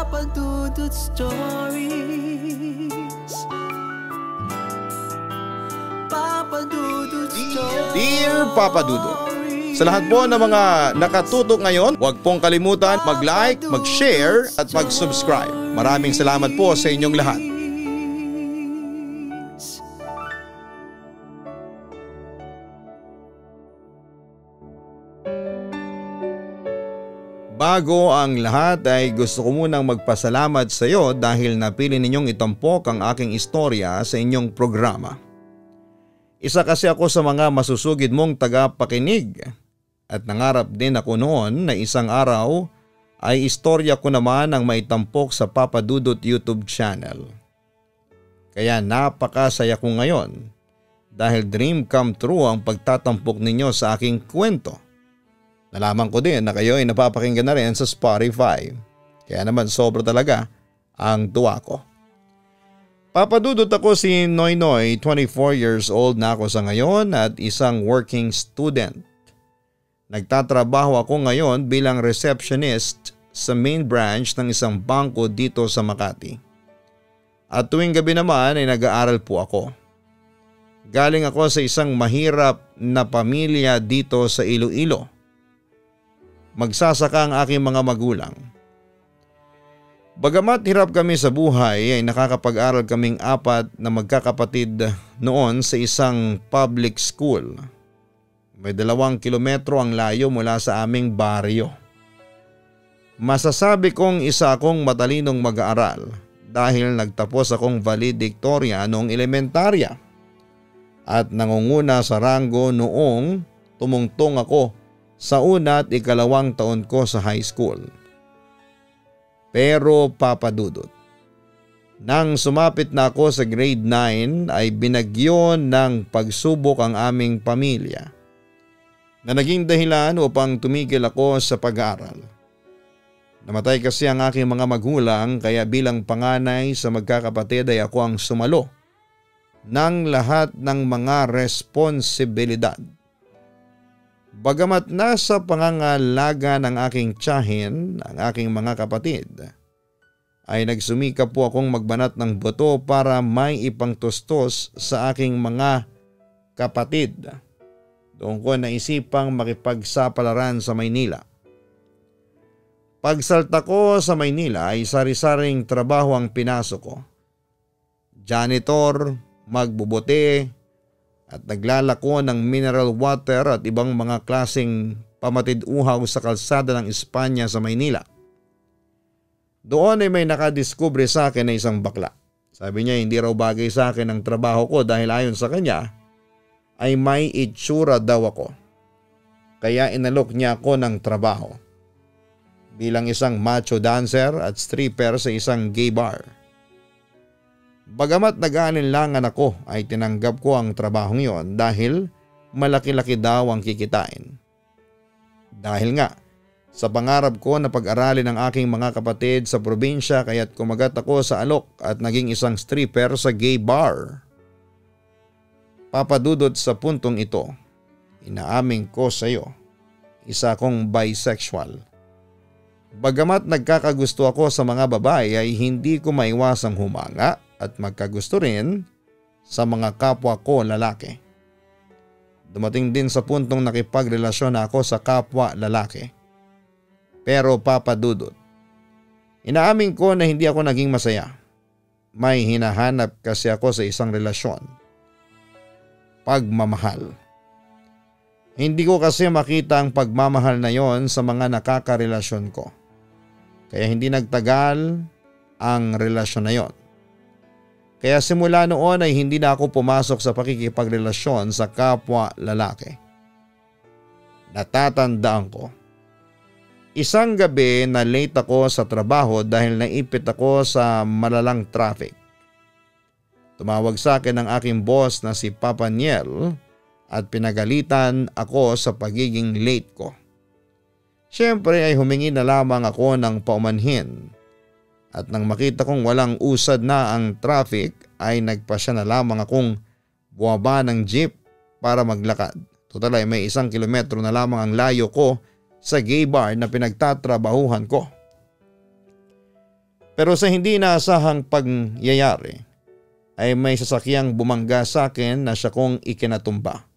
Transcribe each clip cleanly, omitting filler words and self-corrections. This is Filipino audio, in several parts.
Papa Dudut Stories. Papa Dudut Stories. Dear Papa Dudut, sa lahat po ng mga nakatutok ngayon, huwag pong kalimutan mag-like, mag-share at mag-subscribe. Maraming salamat po sa inyong lahat. Bago ang lahat ay gusto ko munang magpasalamat sa iyo dahil napili ninyong itampok ang aking istorya sa inyong programa. Isa kasi ako sa mga masusugid mong tagapakinig at nangarap din ako noon na isang araw ay istorya ko naman ang maitampok sa Papa Dudut YouTube channel. Kaya napakasaya ko ngayon dahil dream come true ang pagtatampok ninyo sa aking kwento. Nalaman ko din na kayo ay napapakinggan na rin sa Spotify. Kaya naman sobra talaga ang tuwa ko. Papadudot ako si Noy Noy, 24 years old na ako sa ngayon at isang working student. Nagtatrabaho ako ngayon bilang receptionist sa main branch ng isang bangko dito sa Makati. At tuwing gabi naman ay nag-aaral po ako. Galing ako sa isang mahirap na pamilya dito sa Iloilo. Magsasaka ang aking mga magulang. Bagamat hirap kami sa buhay ay nakakapag-aral kaming apat na magkakapatid noon sa isang public school. May 2 kilometro ang layo mula sa aming baryo. Masasabi kong isa akong matalinong mag-aaral dahil nagtapos akong valedictorian noong elementarya at nangunguna sa ranggo noong tumungtong ako sa una at 2nd taon ko sa high school. Pero Papa Dudut, nang sumapit na ako sa grade 9 ay binagyo ng pagsubok ang aming pamilya na naging dahilan upang tumigil ako sa pag-aaral. Namatay kasi ang aking mga magulang kaya bilang panganay sa magkakapatid ay ako ang sumalo ng lahat ng mga responsibilidad. Bagamat nasa pangangalaga ng aking tiyahin ang aking mga kapatid, ay nagsumikap po akong magbanat ng buto para may ipangtustos sa aking mga kapatid. Doon ko naisipang makipagsapalaran sa Maynila. Pagsalta ko sa Maynila ay sari-saring trabaho ang pinasok ko. Janitor, magbubote, at naglalako ng mineral water at ibang mga klaseng pamatid-uhaw sa kalsada ng Espanya sa Maynila. Doon ay may nakadiskubre sa akin na isang bakla. Sabi niya hindi raw bagay sa akin ang trabaho ko dahil ayon sa kanya ay may itsura daw ako. Kaya inalok niya ako ng trabaho bilang isang macho dancer at stripper sa isang gay bar. Bagamat nag-aalinlangan ako ay tinanggap ko ang trabahong yon dahil malaki-laki daw ang kikitain. Dahil nga sa pangarap ko na pag-aralin ang aking mga kapatid sa probinsya kaya't kumagat ako sa alok at naging isang stripper sa gay bar. Papadudot sa puntong ito, inaamin ko sa iyo, isa akong bisexual. Bagamat nagkakagusto ako sa mga babae ay hindi ko maiwasang humanga at magkagusto rin sa mga kapwa ko lalaki. Dumating din sa puntong nakipagrelasyon ako sa kapwa lalaki. Pero Papa Dudut, inaamin ko na hindi ako naging masaya. May hinahanap kasi ako sa isang relasyon. Pagmamahal. Hindi ko kasi makita ang pagmamahal na yon sa mga nakakarelasyon ko. Kaya hindi nagtagal ang relasyon na yon. Kaya simula noon ay hindi na ako pumasok sa pakikipagrelasyon sa kapwa lalaki. Natatandaan ko. Isang gabi na late ako sa trabaho dahil naipit ako sa malalang traffic. Tumawag sa akin ang aking boss na si Papa Niel at pinagalitan ako sa pagiging late ko. Siyempre ay humingi na lamang ako ng paumanhin. At nang makita kong walang usad na ang traffic ay nagpasya na lamang akong buwaba ng jeep para maglakad. Total ay may 1 kilometro na lamang ang layo ko sa gay bar na pinagtatrabahuhan ko. Pero sa hindi inaasahang pangyayari ay may sasakyang bumangga sa akin na siya kong ikinatumba.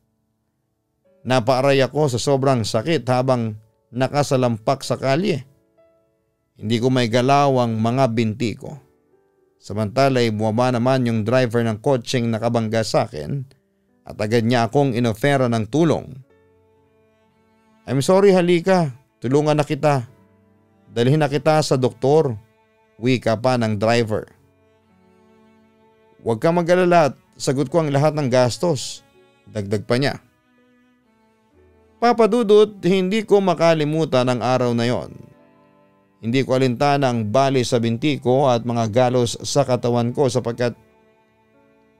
Napaaray ako sa sobrang sakit habang nakasalampak sa kalye. Hindi ko may galaw ang mga binti ko. Samantala ay bumaba naman yung driver ng kotseng nakabangga sa akin at agad niya akong inofera ng tulong. I'm sorry, halika. Tulungan na kita. Dalhin na kita sa doktor. Wika pa ng driver. Huwag kang mag-alala at sagot ko ang lahat ng gastos. Dagdag pa niya. Papa Dudut, hindi ko makalimutan ang araw na yon. Hindi ko alintana ang bali sa binti ko at mga galos sa katawan ko sapagkat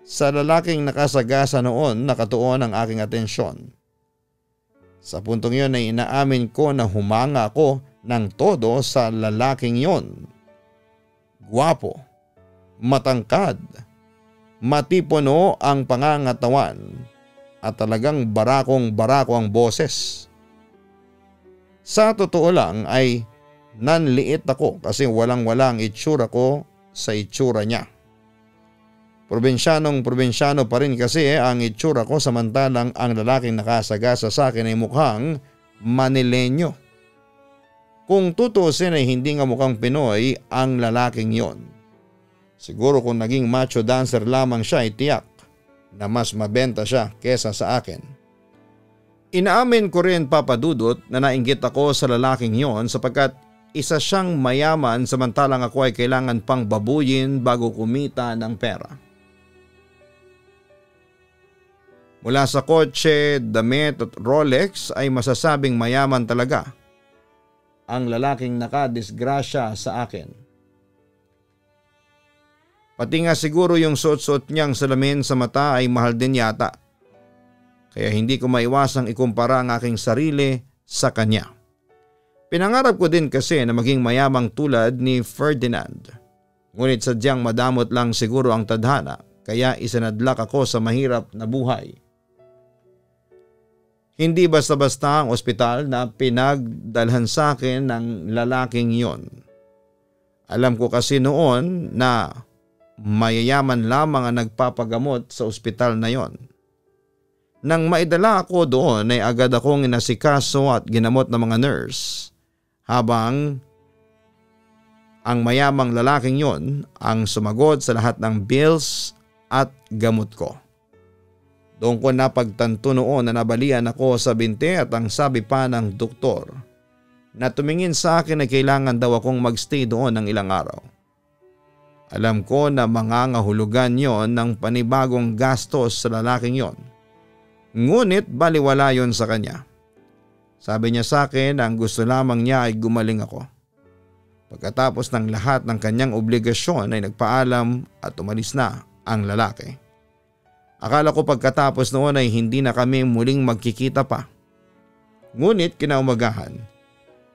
sa lalaking nakasagasa noon nakatuon ang aking atensyon. Sa puntong yon ay inaamin ko na humanga ako ng todo sa lalaking yon. Gwapo, matangkad, matipuno ang pangangatawan at talagang barakong-barako ang boses. Sa totoo lang ay nanliit ako kasi walang-wala ang itsura ko sa itsura niya. Probinsyano pa rin kasi ang itsura ko samantalang ang lalaking nakasagasa sa akin ay mukhang Manileño. Kung tutusin ay hindi nga mukhang Pinoy ang lalaking yon. Siguro kung naging macho dancer lamang siya ay tiyak na mas mabenta siya kesa sa akin. Inaamin ko rin, Papa Dudut, na nainggit ako sa lalaking yon sapagkat isa siyang mayaman samantalang ako ay kailangan pang babuyin bago kumita ng pera. Mula sa kotse, damit at Rolex ay masasabing mayaman talaga ang lalaking nakadisgrasya sa akin. Pati nga siguro yung suot-suot niyang salamin sa mata ay mahal din yata. Kaya hindi ko maiwasang ikumpara ang aking sarili sa kanya. Pinangarap ko din kasi na maging mayamang tulad ni Ferdinand. Ngunit sadyang madamot lang siguro ang tadhana kaya isinadlak ako sa mahirap na buhay. Hindi basta-basta ang ospital na pinagdalhan sa akin ng lalaking yon. Alam ko kasi noon na mayayaman lamang ang nagpapagamot sa ospital na yon. Nang maidala ako doon ay agad akong inasikaso at ginamot ng mga nurse habang ang mayamang lalaking yon ang sumagot sa lahat ng bills at gamot ko. Doon ko napagtanto noon na nabalian ako sa binti at ang sabi pa ng doktor na tumingin sa akin ay kailangan daw akong magstay doon ng ilang araw. Alam ko na mangangahulugan yon ng panibagong gastos sa lalaking yon. Ngunit baliwala yon sa kanya. Sabi niya sa akin ang gusto lamang niya ay gumaling ako. Pagkatapos ng lahat ng kanyang obligasyon ay nagpaalam at umalis na ang lalaki. Akala ko pagkatapos noon ay hindi na kami muling magkikita pa. Ngunit kinaumagahan,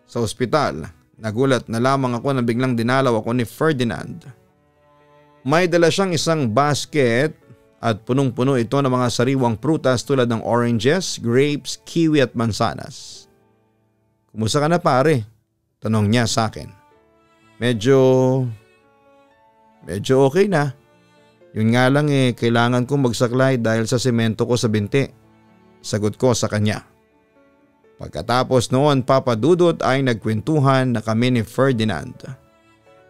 sa ospital, nagulat na lamang ako na biglang dinalaw ako ni Ferdinand. May dala siyang isang basket at punong-puno ito ng mga sariwang prutas tulad ng oranges, grapes, kiwi at mansanas. Kumusta ka na pare? Tanong niya sa akin. Medyo okay na. Yun nga lang kailangan kong magsaklay dahil sa semento ko sa binti. Sagot ko sa kanya. Pagkatapos noon, Papa Dudut, ay nagkwentuhan na kami ni Ferdinand.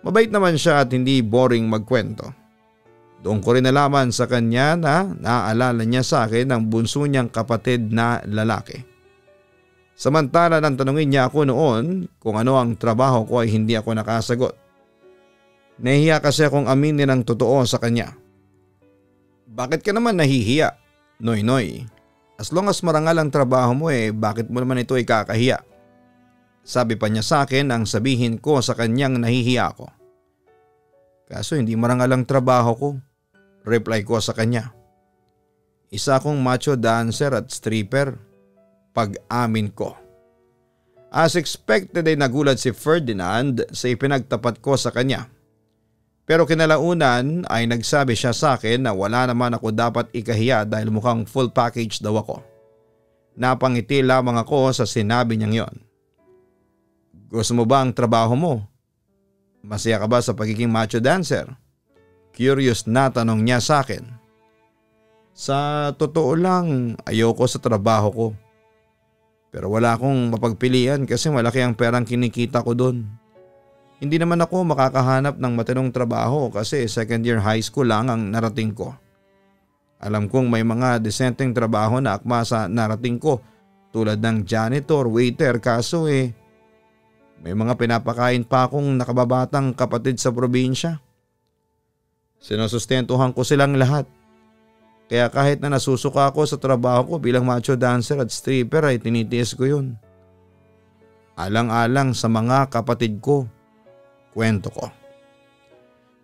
Mabait naman siya at hindi boring magkwento. Doon ko rin nalaman sa kanya na naaalala niya sa akin ang bunso niyang kapatid na lalaki. Samantala nang tanungin niya ako noon kung ano ang trabaho ko ay hindi ako nakasagot. Nahihiya kasi akong aminin ang totoo sa kanya. Bakit ka naman nahihiya, Noy? As long as marangal ang trabaho mo bakit mo naman ito ikakahiya? Sabi pa niya sa akin ang sabihin ko sa kanyang nahihiya ako. Kaso hindi marangal ang trabaho ko, reply ko sa kanya. Isa akong macho dancer at stripper, pag-amin ko. As expected ay nagulat si Ferdinand sa ipinagtapat ko sa kanya. Pero kinalaunan ay nagsabi siya sa akin na wala naman ako dapat ikahiya dahil mukhang full package daw ako. Napangiti lamang ako sa sinabi niyang yon. Gusto mo ba ang trabaho mo? Masaya ka ba sa pagiging macho dancer? Curious na tanong niya sa akin. Sa totoo lang, ayoko sa trabaho ko. Pero wala akong mapagpilian kasi malaki ang perang kinikita ko doon. Hindi naman ako makakahanap ng matinong trabaho kasi second year high school lang ang narating ko. Alam kong may mga disenteng trabaho na akma sa narating ko tulad ng janitor, waiter, kaso may mga pinapakain pa akong nakababatang kapatid sa probinsya. Sinusustentuhan ko silang lahat. Kaya kahit na nasusuka ako sa trabaho ko bilang macho dancer at stripper ay tinitiis ko yun. Alang-alang sa mga kapatid ko, kwento ko.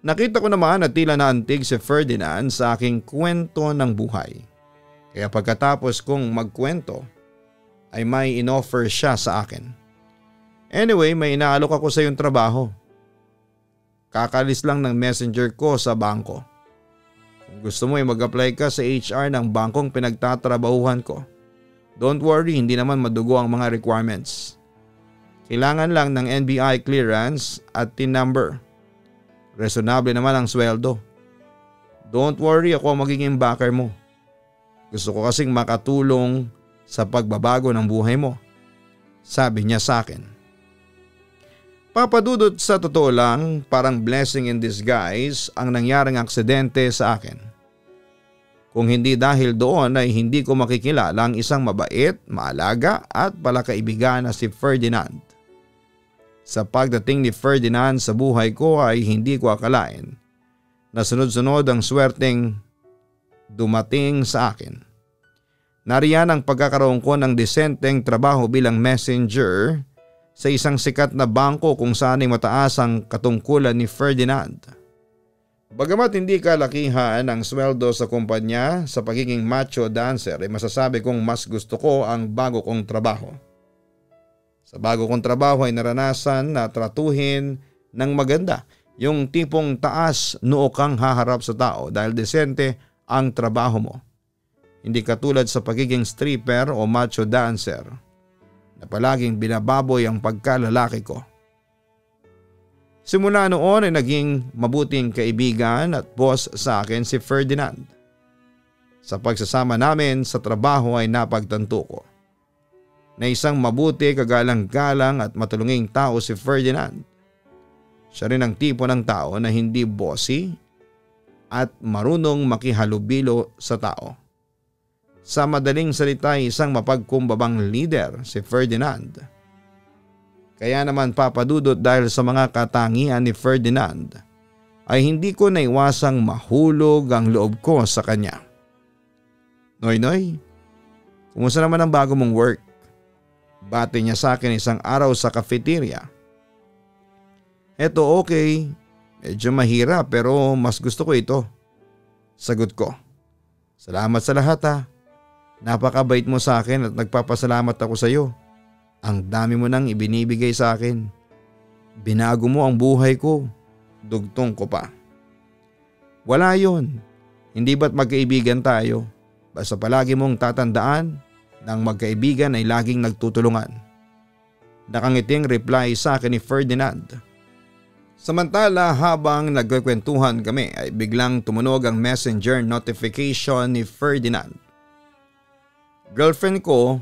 Nakita ko naman na tila naantig si Ferdinand sa aking kwento ng buhay. Kaya pagkatapos kong magkwento ay may inoffer siya sa akin. Anyway, may inaalok ako sa iyong trabaho. Kakalis lang ng messenger ko sa bangko. Kung gusto mo ay mag-apply ka sa HR ng bangkong pinagtatrabahuhan ko. Don't worry, hindi naman madugo ang mga requirements. Kailangan lang ng NBI clearance at TIN number. Reasonable naman ang sweldo. Don't worry, ako ang magiging backer mo. Gusto ko kasing makatulong sa pagbabago ng buhay mo. Sabi niya sa akin. Papadudot, sa totoo lang, parang blessing in disguise ang nangyaring aksidente sa akin. Kung hindi dahil doon ay hindi ko makikilala ang isang mabait, maalaga at palakaibigan na si Ferdinand. Sa pagdating ni Ferdinand sa buhay ko ay hindi ko akalain na sunod-sunod ang swerteng dumating sa akin. Nariyan ang pagkakaroon ko ng disenteng trabaho bilang messenger sa isang sikat na bangko kung saan ay mataas ang katungkulan ni Ferdinand. Bagamat hindi kalakihan ang sweldo sa kumpanya sa pagiging macho dancer ay masasabi kong mas gusto ko ang bago kong trabaho. Sa bago kong trabaho ay naranasan na tratuhin ng maganda, yung tipong taas noo kang haharap sa tao dahil desente ang trabaho mo. Hindi katulad sa pagiging stripper o macho dancer na palaging binababoy ang pagkalalaki ko. Simula noon ay naging mabuting kaibigan at boss sa akin si Ferdinand. Sa pagsasama namin sa trabaho ay napagtanto ko na isang mabuti, kagalang-galang at matulunging tao si Ferdinand. Siya rin ang tipo ng tao na hindi bossy at marunong makihalubilo sa tao. Sa madaling salita ay isang mapagkumbabang leader si Ferdinand. Kaya naman papadudot dahil sa mga katangian ni Ferdinand ay hindi ko naiwasang mahulog ang loob ko sa kanya. Noy, kumusta naman ang bago mong work? Bati niya sa akin isang araw sa cafeteria. Eto okay, medyo mahirap pero mas gusto ko ito. Sagot ko. Salamat sa lahat ha. Napakabait mo sa akin at nagpapasalamat ako sa iyo. Ang dami mo nang ibinibigay sa akin. Binago mo ang buhay ko. Dugtong ko pa. Wala yon. Hindi ba't magkaibigan tayo? Basta palagi mong tatandaan na ang magkaibigan ay laging nagtutulungan. Nakangiting reply sa akin ni Ferdinand. Samantala habang nagkukwentuhan kami ay biglang tumunog ang messenger notification ni Ferdinand. Girlfriend ko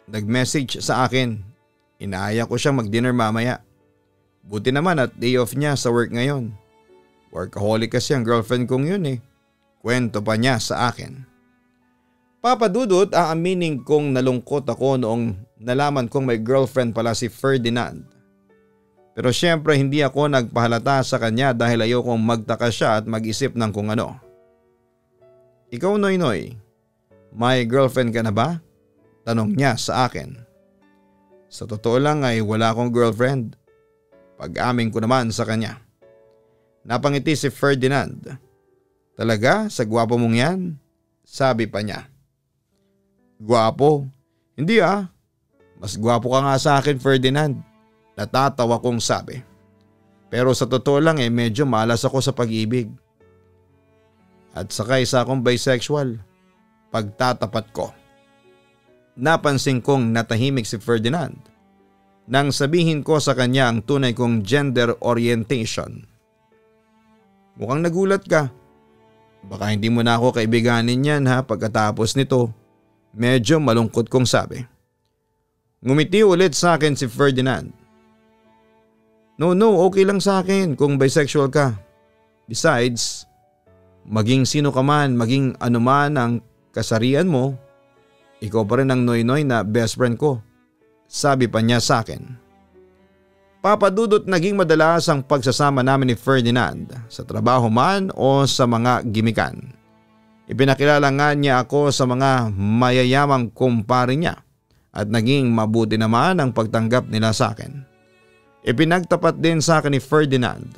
nag-message sa akin. Inaaya ko siyang mag-dinner mamaya. Buti naman at day off niya sa work ngayon. Workaholic kasi ang girlfriend kong yun Kwento pa niya sa akin. Papadudot, aaminin kong nalungkot ako noong nalaman kong may girlfriend pala si Ferdinand. Pero syempre hindi ako nagpahalata sa kanya dahil ayokong magtaka siya at mag-isip ng kung ano. Ikaw Noy, may girlfriend ka na ba? Tanong niya sa akin. Sa totoo lang ay wala akong girlfriend. Pag-amin ko naman sa kanya. Napangiti si Ferdinand. Talaga? Sa gwapo mong yan? Sabi pa niya. Gwapo? Hindi Mas gwapo ka nga sa akin Ferdinand. Natatawa kong sabi. Pero sa totoo lang medyo malas ako sa pag-ibig. At saka isa akong bisexual. Pagtatapat ko. Napansin kong natahimik si Ferdinand. nang sabihin ko sa kanya ang tunay kong gender orientation. Mukhang nagulat ka. Baka hindi mo na ako kaibiganin yan ha pagkatapos nito. Medyo malungkot kong sabi. Ngumiti ulit sa akin si Ferdinand. No, okay lang sa akin kung bisexual ka. Besides, maging sino ka man, maging ano man ang kasarian mo, ikaw pa rin ang noy-noy na best friend ko. Sabi pa niya sa akin. Papa Dudut, naging madalas ang pagsasama namin ni Ferdinand sa trabaho man o sa mga gimikan. Ipinakilala nga niya ako sa mga mayayamang kumpare niya at naging mabuti naman ang pagtanggap nila sa akin. Ipinagtapat din sa akin ni Ferdinand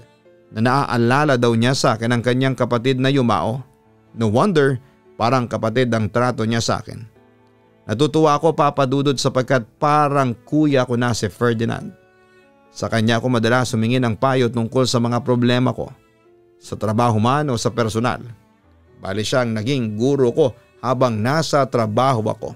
na naaalala daw niya sa akin ang kanyang kapatid na yumao. No wonder, parang kapatid ang trato niya sa akin. Natutuwa ako, Papa Dudut, sapagkat parang kuya ko na si Ferdinand. Sa kanya ako madalas humingi ng payo tungkol sa mga problema ko, sa trabaho man o sa personal. Bali siyang naging guro ko habang nasa trabaho ako.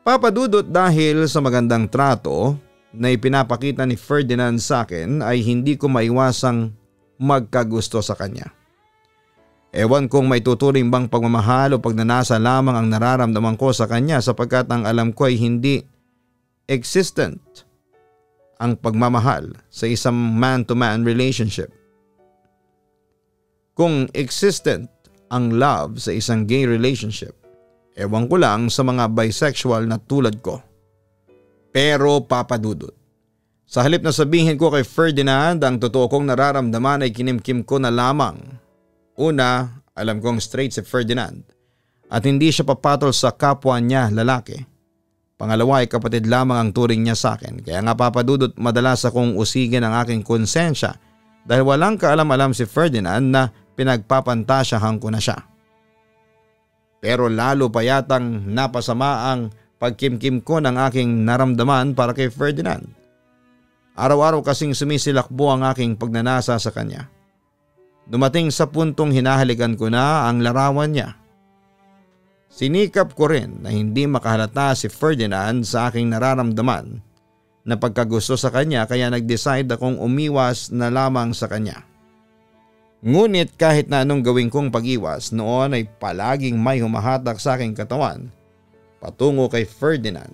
Papa Dudut, dahil sa magandang trato na ipinapakita ni Ferdinand sa akin ay hindi ko maiwasang magkagusto sa kanya. Ewan kung may tuturing bang pagmamahal o pagnanasa lamang ang nararamdaman ko sa kanya sapagkat ang alam ko ay hindi existent ang pagmamahal sa isang man-to-man relationship. Kung existent ang love sa isang gay relationship, ewan ko lang sa mga bisexual na tulad ko. Pero Papa Dudut, sa halip na sabihin ko kay Ferdinand ang totoo kong nararamdaman ay kinimkim ko na lamang. Una, alam kong straight si Ferdinand at hindi siya papatol sa kapwa niya lalaki. Pangalawa ay kapatid lamang ang turing niya sa akin. Kaya nga Papa Dudut, madalas akong usigin ang aking konsensya dahil walang kaalam-alam si Ferdinand na pinagpapantasyahan ko na siya. Pero lalo pa yatang napasama ang pagkimkim ko ng aking naramdaman para kay Ferdinand. Araw-araw kasing sumisilakbo ang aking pagnanasa sa kanya. Dumating sa puntong hinahalikan ko na ang larawan niya. Sinikap ko rin na hindi makahalata si Ferdinand sa aking nararamdaman na pagkagusto sa kanya kaya nag-decide akong umiwas na lamang sa kanya. Ngunit kahit na anong gawin kong pag-iwas noon ay palaging may humahatak sa aking katawan patungo kay Ferdinand.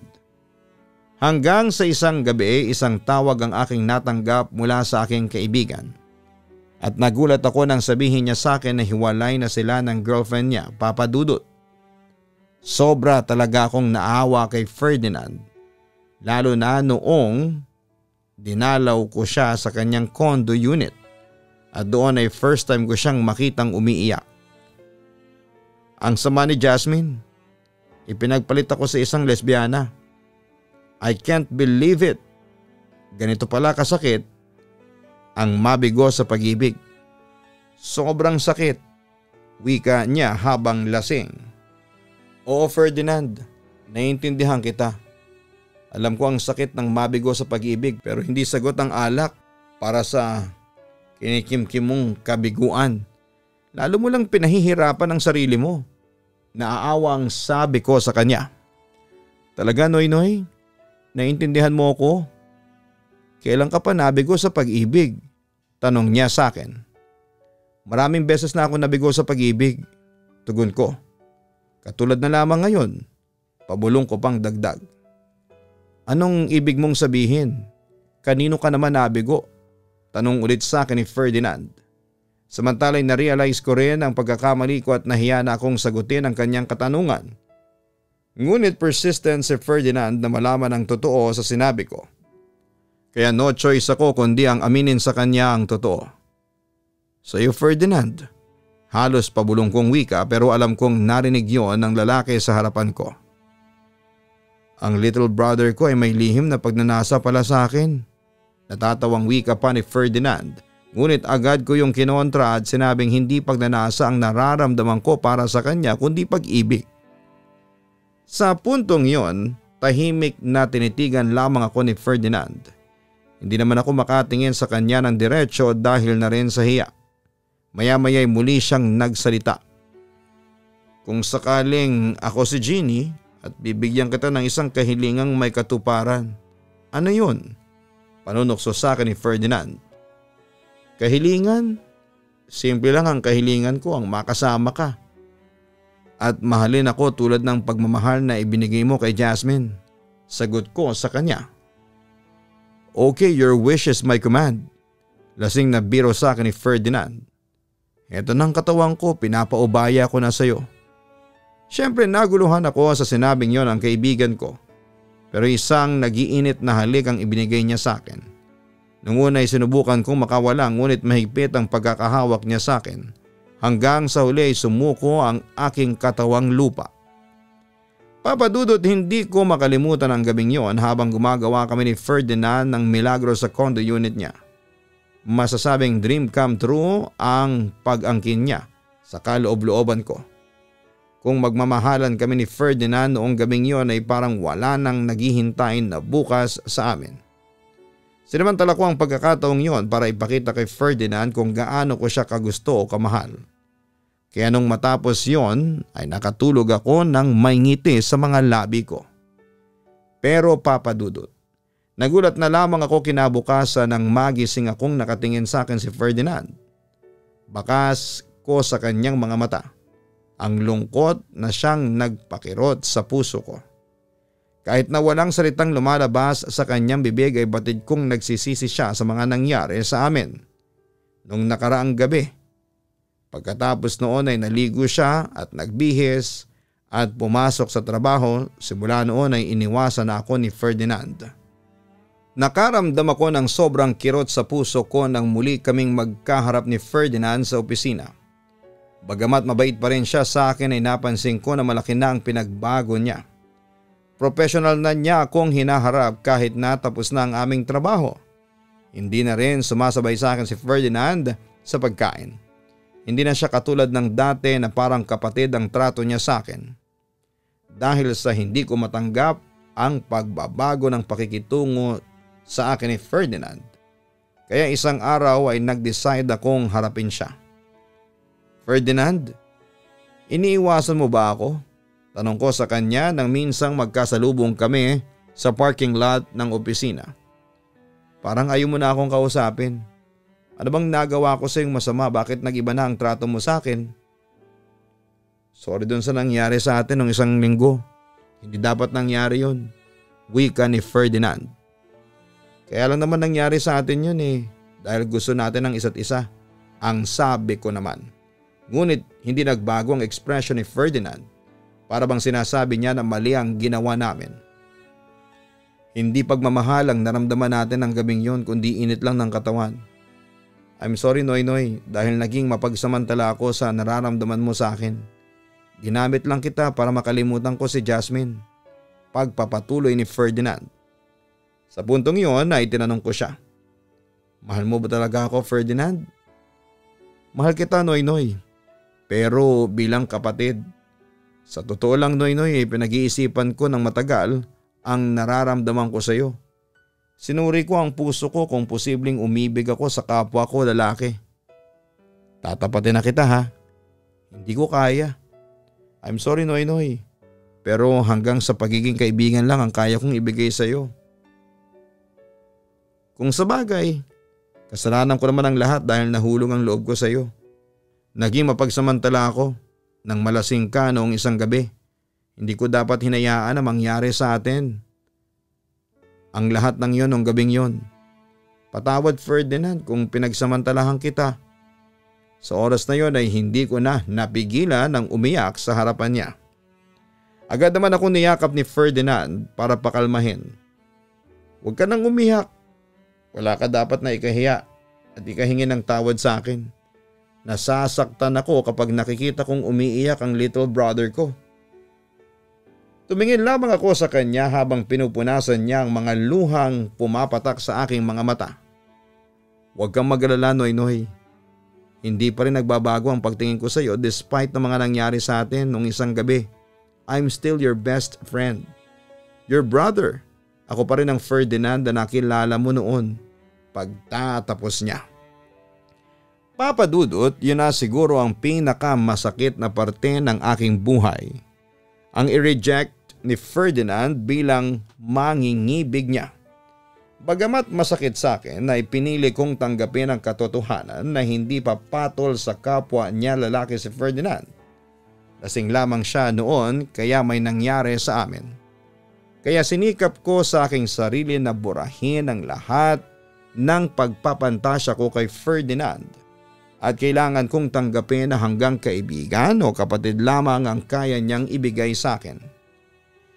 Hanggang sa isang gabi isang tawag ang aking natanggap mula sa aking kaibigan. At nagulat ako nang sabihin niya sa akin na hiwalay na sila ng girlfriend niya, Papa Dudut. Sobra talaga akong naawa kay Ferdinand, lalo na noong dinalaw ko siya sa kanyang condo unit at doon ay first time ko siyang makitang umiiyak. Ang sama ni Jasmine, ipinagpalit ako sa isang lesbiana. I can't believe it. Ganito pala kasakit ang mabigo sa pag-ibig. Sobrang sakit, wika niya habang lasing. Oo Ferdinand, naiintindihan kita. Alam ko ang sakit ng mabigo sa pag-ibig pero hindi sagot ang alak para sa kinikimkim mong kabiguan. Lalo mo lang pinahihirapan ang sarili mo. Naaawa ang sabi ko sa kanya. Talaga Noy, naiintindihan mo ako? Kailan ka pa nabigo sa pag-ibig? Tanong niya sa akin. Maraming beses na ako nabigo sa pag-ibig. Tugon ko. Katulad na lamang ngayon, pabulong ko pang dagdag. Anong ibig mong sabihin? Kanino ka naman nabigo? Tanong ulit sa akin ni Ferdinand. Samantala'y na-realize ko rin ang pagkakamali ko at nahiya na akong sagutin ang kanyang katanungan. Ngunit persistent si Ferdinand na malaman ang totoo sa sinabi ko. Kaya no choice ako kundi ang aminin sa kanya ang totoo. Sa iyo Ferdinand, halos pabulong kong wika pero alam kong narinig yon ng lalaki sa harapan ko. Ang little brother ko ay may lihim na pagnanasa pala sa akin. Natatawang wika pa ni Ferdinand, ngunit agad ko yung kinontra at sinabing hindi pagnanasa ang nararamdaman ko para sa kanya kundi pag-ibig. Sa puntong yon, tahimik na tinitigan lamang ako ni Ferdinand. Hindi naman ako makatingin sa kanya ng diretsyo dahil na rin sa hiya. Maya-maya'y muli siyang nagsalita. Kung sakaling ako si Jeannie at bibigyan kita ng isang kahilingang may katuparan, Ano yun? Panunukso sa akin ni Ferdinand. Kahilingan? Simple lang ang kahilingan ko, ang makasama ka. At mahalin ako tulad ng pagmamahal na ibinigay mo kay Jasmine. Sagot ko sa kanya. Okay, your wish is my command. Lasing na biro sa akin ni Ferdinand. Eto ng katawan ko, pinapaubaya ko na sayo. Siyempre naguluhan ako sa sinabing yon ng kaibigan ko. Pero isang nagiinit na halik ang ibinigay niya sa akin. Nung una ay sinubukan kong makawala ngunit mahigpit ang pagkakahawak niya sa akin. Hanggang sa huli ay sumuko ang aking katawang lupa. Papa Dudut, hindi ko makalimutan ang gabing yon habang gumagawa kami ni Ferdinand ng milagro sa condo unit niya. Masasabing dream come true ang pag-angkin niya sa kaloob-looban ko. Kung magmamahalan kami ni Ferdinand noong gabing yon ay parang wala nang naghihintay na bukas sa amin. Sinamantala ko ang pagkakataong yon para ipakita kay Ferdinand kung gaano ko siya kagusto o kamahal. Kaya nung matapos yon ay nakatulog ako ng may ngiti sa mga labi ko. Pero Papa Dudut, nagulat na lamang ako kinabukasan nang magising akong nakatingin sa akin si Ferdinand. Bakas ko sa kanyang mga mata. Ang lungkot na siyang nagpakirot sa puso ko. Kahit na walang salitang lumalabas sa kanyang bibig ay batid kong nagsisisi siya sa mga nangyari sa amin. Nung nakaraang gabi. Pagkatapos noon ay naligo siya at nagbihis at pumasok sa trabaho. Simula noon ay iniwasan na ako ni Ferdinand. Nakaramdam ako ng sobrang kirot sa puso ko nang muli kaming magkaharap ni Ferdinand sa opisina. Bagamat mabait pa rin siya sa akin ay napansin ko na malaki na ang pinagbago niya. Professional na niya akong hinaharap kahit natapos na ang aming trabaho. Hindi na rin sumasabay sa akin si Ferdinand sa pagkain. Hindi na siya katulad ng dati na parang kapatid ang trato niya sa akin. Dahil sa hindi ko matanggap ang pagbabago ng pakikitungo sa akin ni Ferdinand. Kaya isang araw ay nag-decide akong harapin siya. Ferdinand, iniiwasan mo ba ako? Tanong ko sa kanya nang minsang magkasalubong kami sa parking lot ng opisina. Parang ayaw mo na akong kausapin. Ano bang nagawa ko sa iyong masama? Bakit nag-iba na ang trato mo sa akin? Sorry dun sa nangyari sa atin nung isang linggo. Hindi dapat nangyari yun. Wika ni Ferdinand. Kaya lang naman nangyari sa atin yun dahil gusto natin ang isa't isa. Ang sabi ko naman. Ngunit hindi nagbago ang ekspresyon ni Ferdinand. Para bang sinasabi niya na mali ang ginawa namin. Hindi pagmamahal ang naramdaman natin ang gabing yun kundi init lang ng katawan. I'm sorry Noy Noy dahil naging mapagsamantala ako sa nararamdaman mo sa akin. Ginamit lang kita para makalimutan ko si Jasmine. Pagpapatuloy ni Ferdinand. Sa puntong yun ay tinanong ko siya. Mahal mo ba talaga ako Ferdinand? Mahal kita Noy Noy. Pero bilang kapatid. Sa totoo lang Noy Noy pinag-iisipan ko ng matagal ang nararamdaman ko sa iyo. Sinuri ko ang puso ko kung posibleng umibig ako sa kapwa ko lalaki. Tatapatin na kita ha. Hindi ko kaya. I'm sorry Noy Noy. Pero hanggang sa pagiging kaibigan lang ang kaya kong ibigay sa iyo. Kung sa bagay, kasalanan ko naman ang lahat dahil nahulog ang loob ko sa iyo. Naging mapagsamantala ako nang malasing ka noong isang gabi. Hindi ko dapat hinayaan na mangyari sa atin ang lahat ng yon noong gabing yon. Patawad Ferdinand kung pinagsamantalahan kita. Sa oras na yon ay hindi ko na napigilan ng umiyak sa harapan niya. Agad naman ako niyakap ni Ferdinand para pakalmahin. Huwag ka nang umiyak. Wala ka dapat na ikahiya at ikahingi ng tawad sa akin. Nasasaktan ako kapag nakikita kong umiiyak ang little brother ko. Tumingin lamang ako sa kanya habang pinupunasan niya ang mga luhang pumapatak sa aking mga mata. Huwag kang mag-alala Noy Noy. Hindi pa rin nagbabago ang pagtingin ko sa iyo despite ng mga nangyari sa atin nung isang gabi. I'm still your best friend. Your brother. Ako pa rin ang Ferdinand na nakilala mo noon. Pagtatapos niya. Papa Dudut, yun na siguro ang pinakamasakit na parte ng aking buhay. Ang i-reject ni Ferdinand bilang mangingibig niya. Bagamat masakit sa akin na ipinili kong tanggapin ang katotohanan na hindi pa patol sa kapwa niya lalaki si Ferdinand. Lasing lamang siya noon kaya may nangyari sa amin. Kaya sinikap ko sa aking sarili na burahin ang lahat ng pagpapantasya ko kay Ferdinand at kailangan kong tanggapin na hanggang kaibigan o kapatid lamang ang kaya niyang ibigay sa akin.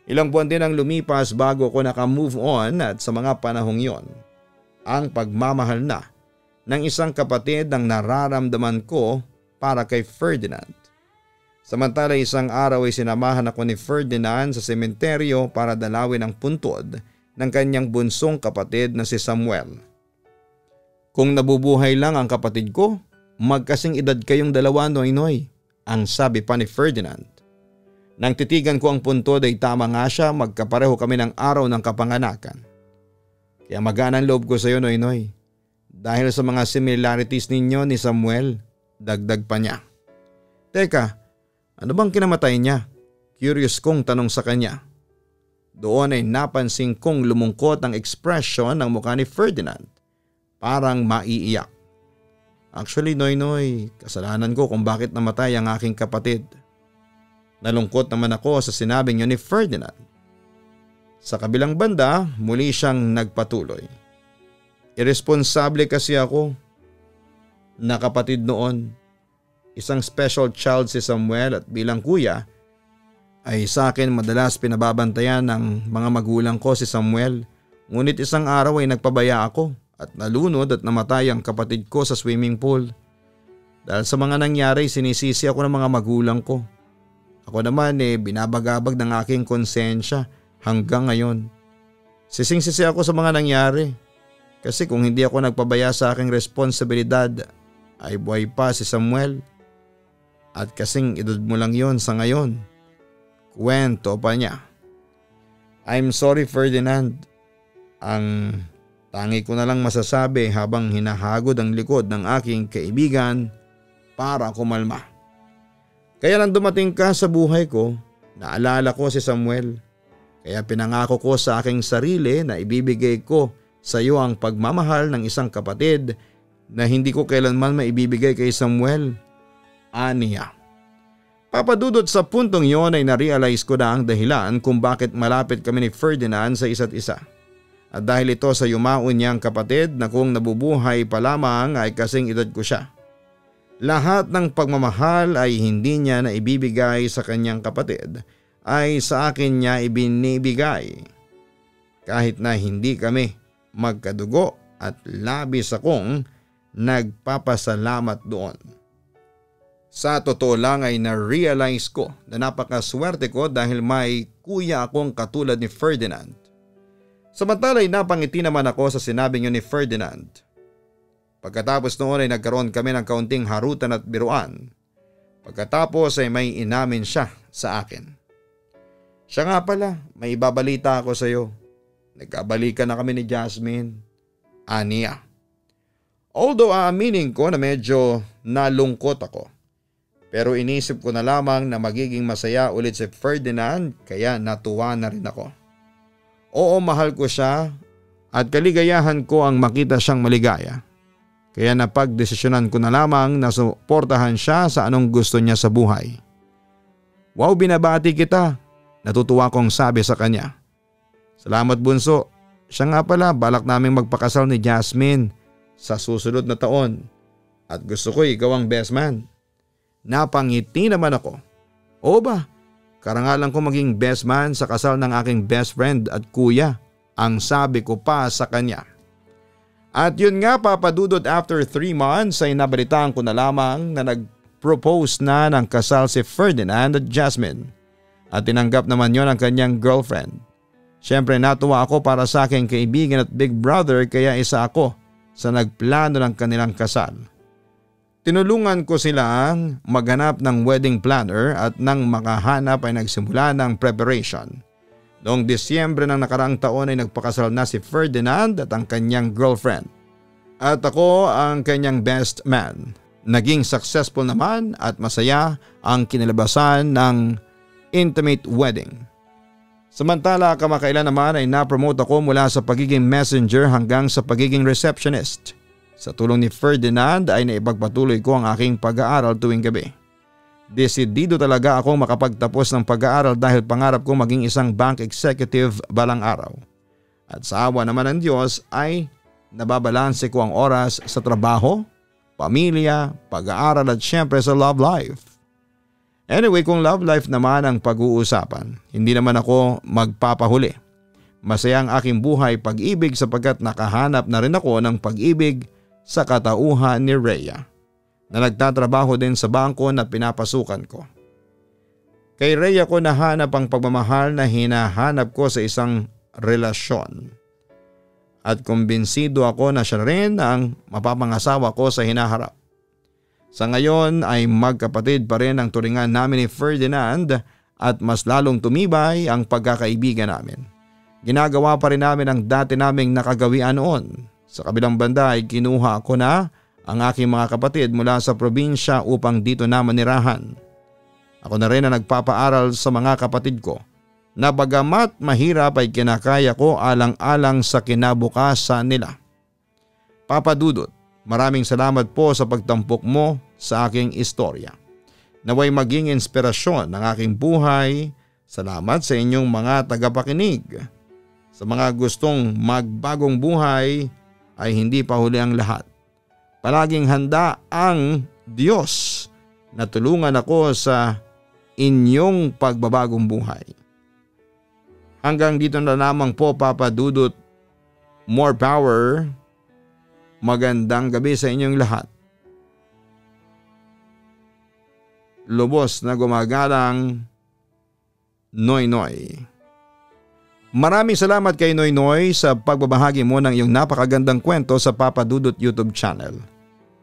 Ilang buwan din ang lumipas bago ko naka-move on at sa mga panahong yon, ang pagmamahal na ng isang kapatid ang nararamdaman ko para kay Ferdinand. Samantala isang araw ay sinamahan ako ni Ferdinand sa sementeryo para dalawin ang puntod ng kanyang bunsong kapatid na si Samuel. Kung nabubuhay lang ang kapatid ko, magkasing edad kayong dalawa, Noynoy, ang sabi pa ni Ferdinand. Nang titigan ko ang puntod ay tama nga siya, magkapareho kami ng araw ng kapanganakan. Kaya magaan ang loob ko sa iyo, Noynoy. Dahil sa mga similarities ninyo ni Samuel, dagdag pa niya. Teka, ano bang kinamatay niya? Curious kong tanong sa kanya. Doon ay napansin kong lumungkot ang ekspresyon ng mukha ni Ferdinand. Parang maiiyak. Actually, Noynoy, kasalanan ko kung bakit namatay ang aking kapatid. Nalungkot naman ako sa sinabing niyo ni Ferdinand. Sa kabilang banda, muli siyang nagpatuloy. Irresponsable kasi ako na kapatid noon. Isang special child si Samuel at bilang kuya ay sa akin madalas pinababantayan ng mga magulang ko si Samuel. Ngunit isang araw ay nagpabaya ako at nalunod at namatay ang kapatid ko sa swimming pool. Dahil sa mga nangyari sinisisi ako ng mga magulang ko. Ako naman binabagabag ng aking konsensya hanggang ngayon. Sising-sisi ako sa mga nangyari. Kasi kung hindi ako nagpabaya sa aking responsibilidad ay buhay pa si Samuel. At kasing edad mo lang yon sa ngayon. Kwento pa niya. I'm sorry, Ferdinand. Ang tangi ko na lang masasabi habang hinahagod ang likod ng aking kaibigan para kumalma. Kaya nang dumating ka sa buhay ko, naalala ko si Samuel. Kaya pinangako ko sa aking sarili na ibibigay ko sa iyo ang pagmamahal ng isang kapatid na hindi ko kailanman maibibigay kay Samuel. Aniya. Papadudot sa puntong yon ay narealize ko na ang dahilan kung bakit malapit kami ni Ferdinand sa isa't isa. At dahil ito sa yumaon niyang kapatid na kung nabubuhay pa lamang ay kasing edad ko siya. Lahat ng pagmamahal ay hindi niya na ibibigay sa kanyang kapatid ay sa akin niya ibinibigay. Kahit na hindi kami magkadugo at labis akong nagpapasalamat doon. Sa totoo lang ay na-realize ko na napakaswerte ko dahil may kuya akong katulad ni Ferdinand. Samantala ay napangiti naman ako sa sinabi niyo ni Ferdinand. Pagkatapos noon ay nagkaroon kami ng kaunting harutan at biruan. Pagkatapos ay may inamin siya sa akin. Siya nga pala, may ibabalita ako sa iyo. Nagkabalikan na kami ni Jasmine. Aniya. Although aaminin ko na medyo nalungkot ako. Pero inisip ko na lamang na magiging masaya ulit si Ferdinand kaya natuwa na rin ako. Oo, mahal ko siya at kaligayahan ko ang makita siyang maligaya. Kaya napagdesisyonan ko na lamang na suportahan siya sa anong gusto niya sa buhay. Wow, binabati kita. Natutuwa kong sabi sa kanya. Salamat bunso. Siya nga pala, balak naming magpakasal ni Jasmine sa susunod na taon. At gusto ko ikaw ang best man. Napangiti naman ako. Oo ba? Karangalan ko maging best man sa kasal ng aking best friend at kuya. Ang sabi ko pa sa kanya. At yun nga papadudod after 3 months ay nabalitaan ko na lamang na nag-propose na ng kasal si Ferdinand at Jasmine. At tinanggap naman yon ang kanyang girlfriend. Siyempre natuwa ako para sa aking kaibigan at big brother kaya isa ako sa nagplano ng kanilang kasal. Tinulungan ko silang maghanap ng wedding planner at nang makahanap ay nagsimula ng preparation. Noong Disyembre ng nakaraang taon ay nagpakasal na si Ferdinand at ang kanyang girlfriend. At ako ang kanyang best man. Naging successful naman at masaya ang kinalabasan ng intimate wedding. Samantala kamakailan naman ay na-promote ako mula sa pagiging messenger hanggang sa pagiging receptionist. Sa tulong ni Ferdinand ay naipagpatuloy ko ang aking pag-aaral tuwing gabi. Desidido talaga akong makapagtapos ng pag-aaral dahil pangarap ko maging isang bank executive balang araw. At sa awa naman ng Diyos ay nababalanse ko ang oras sa trabaho, pamilya, pag-aaral at syempre sa love life. Anyway, kung love life naman ang pag-uusapan, hindi naman ako magpapahuli. Masaya ang aking buhay pag-ibig sapagkat nakahanap na rin ako ng pag-ibig sa katauhan ni Rhea na nagtatrabaho din sa bangko na pinapasukan ko. Kay Rhea ko nahanap ang pagmamahal na hinahanap ko sa isang relasyon. At kumbinsido ako na siya rin ang mapapangasawa ko sa hinaharap. Sa ngayon ay magkapatid pa rin ang turingan namin ni Ferdinand at mas lalong tumibay ang pagkakaibigan namin. Ginagawa pa rin namin ang dati naming nakagawian noon. Sa kabilang banda ay kinuha ko na ang aking mga kapatid mula sa probinsya upang dito na manirahan. Ako na rin ang nagpapaaral sa mga kapatid ko na bagamat mahirap ay kinakaya ko alang-alang sa kinabukasan nila. Papa Dudut, maraming salamat po sa pagtampok mo sa aking istorya. Naway maging inspirasyon ng aking buhay. Salamat sa inyong mga tagapakinig. Sa mga gustong magbagong buhay ay hindi pa huli ang lahat. Palaging handa ang Diyos na tulungan ako sa inyong pagbabagong buhay. Hanggang dito na lamang po Papa Dudut. More power. Magandang gabi sa inyong lahat. Lubos na gumagalang Noy Noy. Maraming salamat kay Noy Noy sa pagbabahagi mo ng iyong napakagandang kwento sa Papa Dudut YouTube channel.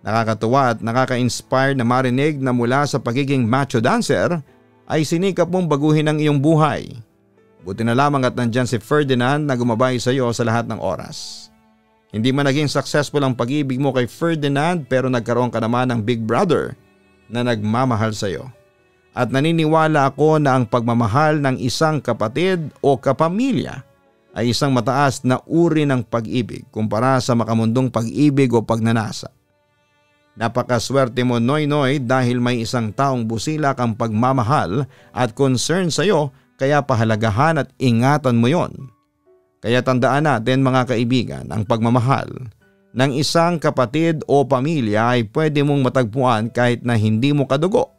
Nakakatuwa at nakaka-inspire na marinig na mula sa pagiging macho dancer ay sinikap mong baguhin ang iyong buhay. Buti na lamang at nandyan si Ferdinand na gumabay sa iyo sa lahat ng oras. Hindi man naging successful ang pag-ibig mo kay Ferdinand pero nagkaroon ka naman ng big brother na nagmamahal sa iyo. At naniniwala ako na ang pagmamahal ng isang kapatid o kapamilya ay isang mataas na uri ng pag-ibig kumpara sa makamundong pag-ibig o pagnanasa. Napakaswerte mo Noy Noy dahil may isang taong busilak ang pagmamahal at concern sa iyo kaya pahalagahan at ingatan mo yon. Kaya tandaan natin mga kaibigan, ang pagmamahal ng isang kapatid o pamilya ay pwede mong matagpuan kahit na hindi mo kadugo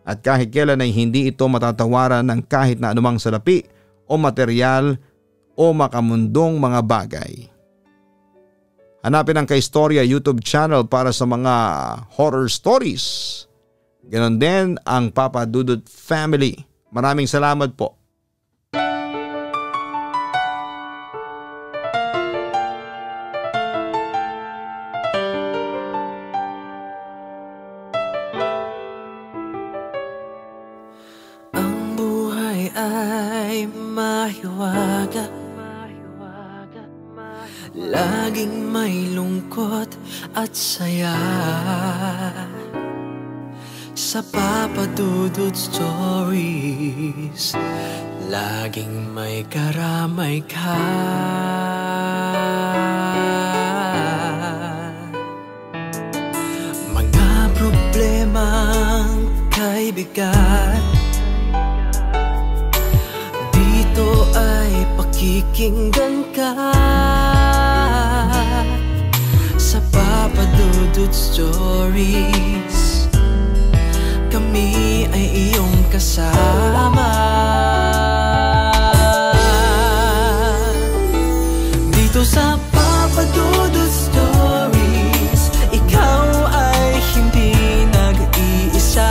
at kahit kailan ay hindi ito matatawaran ng kahit na anumang salapi o material o makamundong mga bagay. Hanapin ang Kaistorya YouTube channel para sa mga horror stories. Ganon din ang Papa Dudut Family. Maraming salamat po. Laging may lungkot at saya sa Papa Dudut Stories. Laging may karamay ka. Mga problemang kay bigat, dito ay pakikinggan ka. Sa Papa Dudut Stories, kami ay iyong kasama. Dito sa Papa Dudut Stories, ikaw ay hindi nag-iisa.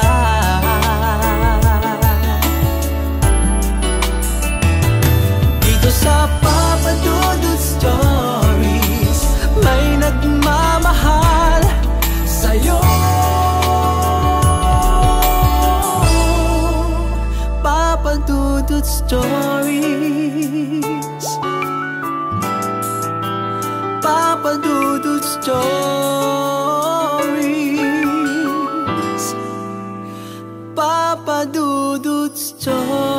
Dito sa Papa Dudut Stories, may nagmamahal sa'yo. Papa Dudut Stories, Papa Dudut Stories, Papa Dudut Stories.